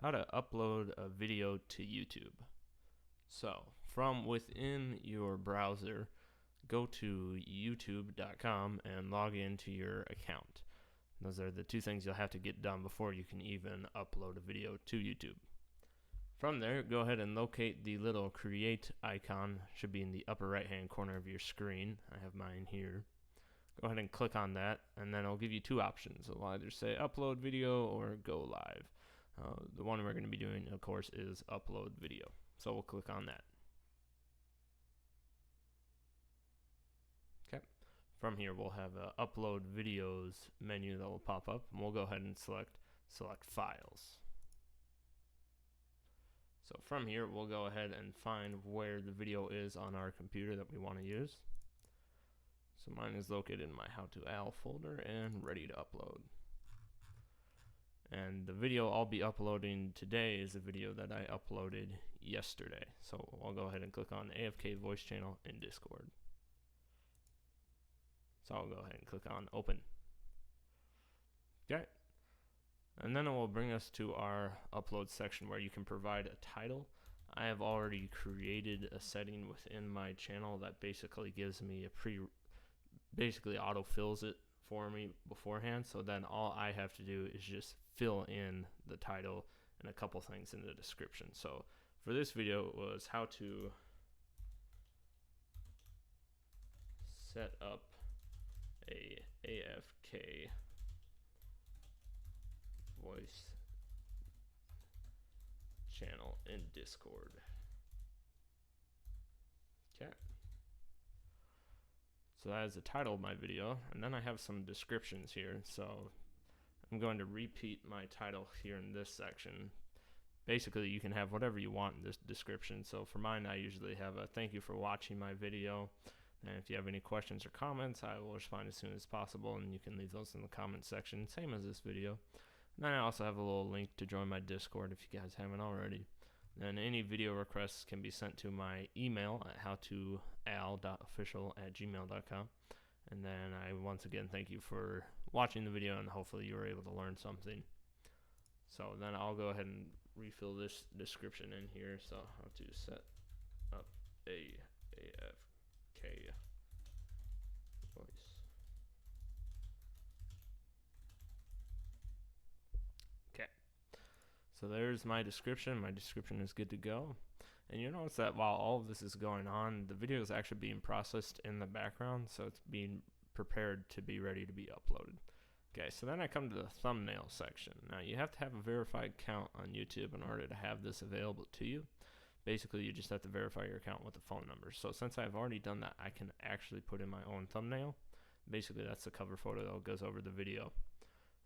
how to upload a video to YouTube. So from within your browser, go to youtube.com and log into your account. Those are the two things you'll have to get done before you can even upload a video to YouTube. From there, go ahead and locate the little create icon. Should be in the upper right hand corner of your screen. I have mine here. Go ahead and click on that, and then it'll give you two options. It'll either say upload video or go live. The one we're going to be doing, of course, is upload video. So we'll click on that. Okay. From here, we'll have a upload videos menu that will pop up, and we'll go ahead and select files. So from here, we'll go ahead and find where the video is on our computer that we want to use. So mine is located in my howtoal folder and ready to upload. And the video I'll be uploading today is a video that I uploaded yesterday. So I'll go ahead and click on AFK voice channel in Discord. So I'll go ahead and click on open. Okay. And then it will bring us to our upload section where you can provide a title. I have already created a setting within my channel that basically gives me basically autofills it for me beforehand. So then all I have to do is just fill in the title and a couple things in the description. So for this video, it was how to set up a AFK voice channel in Discord. Okay. So that is the title of my video, and then I have some descriptions here. So I'm going to repeat my title here in this section. Basically, you can have whatever you want in this description. So for mine, I usually have a thank you for watching my video. And if you have any questions or comments, I will respond as soon as possible, and you can leave those in the comment section, same as this video. And then I also have a little link to join my Discord if you guys haven't already. Then any video requests can be sent to my email at howtoal.official@gmail.com. And then I once again thank you for watching the video, and hopefully you were able to learn something. So then I'll go ahead and refill this description in here. So how to set up a AFK voice. Okay. So there's my description. My description is good to go. And you notice that while all of this is going on, the video is actually being processed in the background, so it's being prepared to be ready to be uploaded. Okay, so then I come to the thumbnail section. Now you have to have a verified account on YouTube in order to have this available to you. Basically, you just have to verify your account with a phone number. So since I've already done that, I can actually put in my own thumbnail. Basically, that's the cover photo that goes over the video.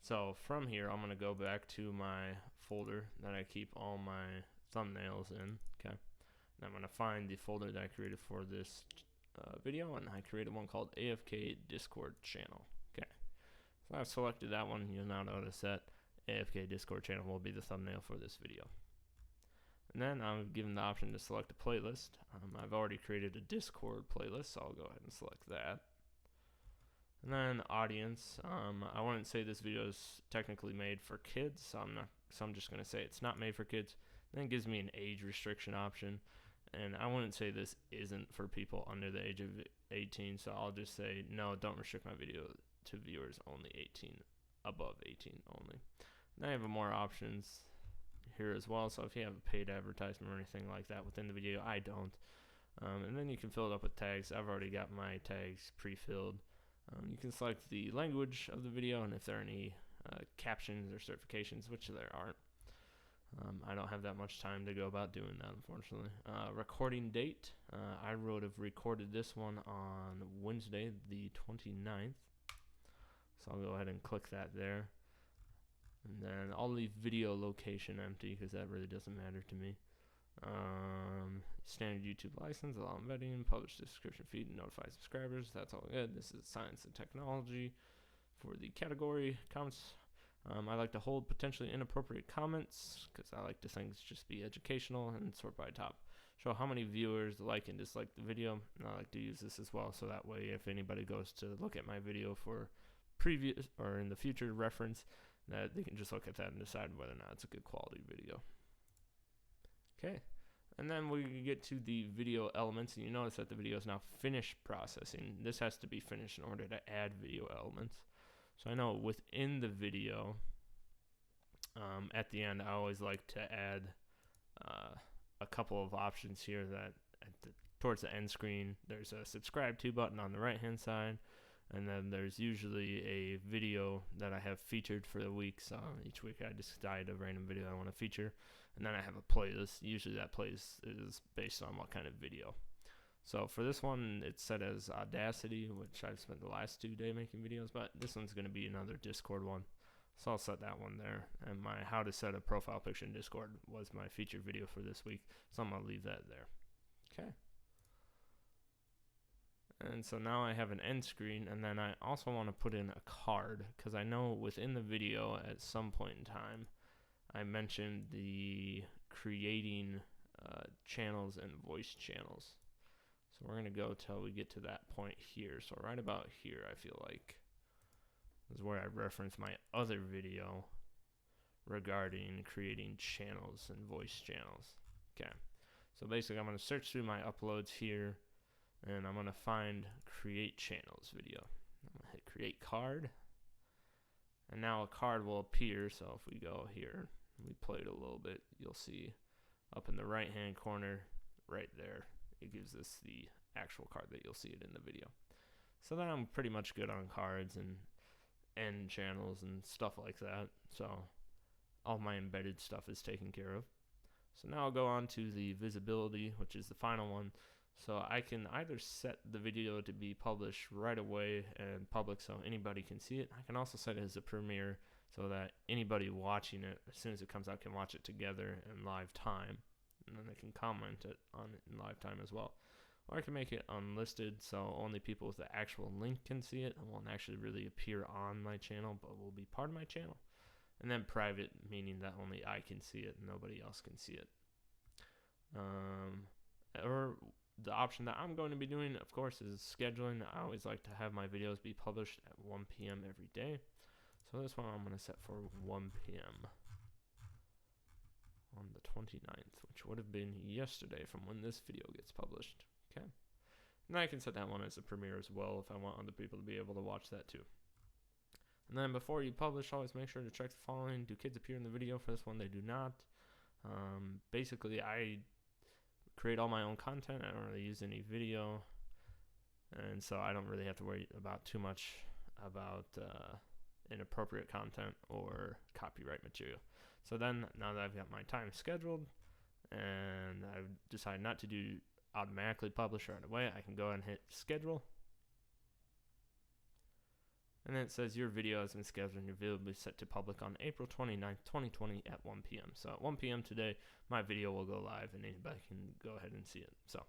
So from here, I'm going to go back to my folder that I keep all my thumbnails in. Okay, and I'm going to find the folder that I created for this video, and I created one called AFK Discord channel. Okay, so I've selected that one. You'll now notice that AFK Discord channel will be the thumbnail for this video. And then I'm given the option to select a playlist. I've already created a Discord playlist, so I'll go ahead and select that. And then audience, I wouldn't say this video is technically made for kids, so I'm just going to say it's not made for kids. Then it gives me an age restriction option, and I wouldn't say this isn't for people under the age of 18, so I'll just say no, don't restrict my video to viewers only 18, above 18 only. Then I have more options here as well, so if you have a paid advertisement or anything like that within the video, I don't. And then you can fill it up with tags. I've already got my tags pre-filled. You can select the language of the video, and if there are any captions or certifications, which there aren't. I don't have that much time to go about doing that, unfortunately. Recording date, I would have recorded this one on Wednesday the 29th. So I'll go ahead and click that there. And then I'll leave video location empty because that really doesn't matter to me. Standard YouTube license, allow embedding, publish description feed, and notify subscribers. That's all good. This is science and technology. For the category comments, I like to hold potentially inappropriate comments because I like to things just be educational, and sort by top. Show how many viewers like and dislike the video. And I like to use this as well, so that way if anybody goes to look at my video for previous or in the future reference, that they can just look at that and decide whether or not it's a good quality video. Okay, and then we get to the video elements, and you notice that the video is now finished processing. This has to be finished in order to add video elements. So I know within the video, at the end, I always like to add a couple of options here that towards the end screen, there's a subscribe to button on the right hand side, and then there's usually a video that I have featured for the week. So each week I decide a random video I want to feature, and then I have a playlist. Usually that playlist is based on what kind of video. So for this one, it's set as Audacity, which I've spent the last 2 days making videos, but this one's going to be another Discord one. So I'll set that one there. And my how to set a profile picture in Discord was my featured video for this week, so I'm going to leave that there. Okay. And so now I have an end screen, and then I also want to put in a card, because I know within the video at some point in time I mentioned the creating channels and voice channels. So we're going to go till we get to that point here. So right about here, I feel like is where I reference my other video regarding creating channels and voice channels. Okay, so basically I'm going to search through my uploads here, and I'm going to find create channels video. I'm going to hit create card, and now a card will appear. So if we go here, we play it a little bit, you'll see up in the right hand corner right there, it gives us the actual card that you'll see it in the video. So then I'm pretty much good on cards and end channels and stuff like that. So all my embedded stuff is taken care of. So now I'll go on to the visibility, which is the final one. So I can either set the video to be published right away and public so anybody can see it. I can also set it as a premiere so that anybody watching it, as soon as it comes out, can watch it together in live time, and then they can comment it on it in live time as well. Or I can make it unlisted, so only people with the actual link can see it. It won't actually really appear on my channel, but will be part of my channel. And then private, meaning that only I can see it and nobody else can see it. Or the option that I'm going to be doing, of course, is scheduling. I always like to have my videos be published at 1 p.m. every day. So this one I'm going to set for 1 p.m. on the 29th, which would have been yesterday from when this video gets published. Okay. And I can set that one as a premiere as well if I want other people to be able to watch that too. And then before you publish, always make sure to check the following. Do kids appear in the video? For this one, they do not. Basically, I create all my own content. I don't really use any video, and so I don't really have to worry about too much about inappropriate content or copyright material. So then, now that I've got my time scheduled and I've decided not to do automatically publish right away, I can go ahead and hit schedule. And then it says your video has been scheduled and your video will be set to public on April 29th, 2020 at 1 p.m. So at 1 p.m. today, my video will go live and anybody can go ahead and see it. So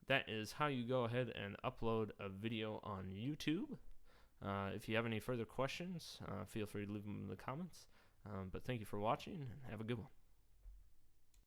that is how you go ahead and upload a video on YouTube. If you have any further questions, feel free to leave them in the comments. But thank you for watching and have a good one.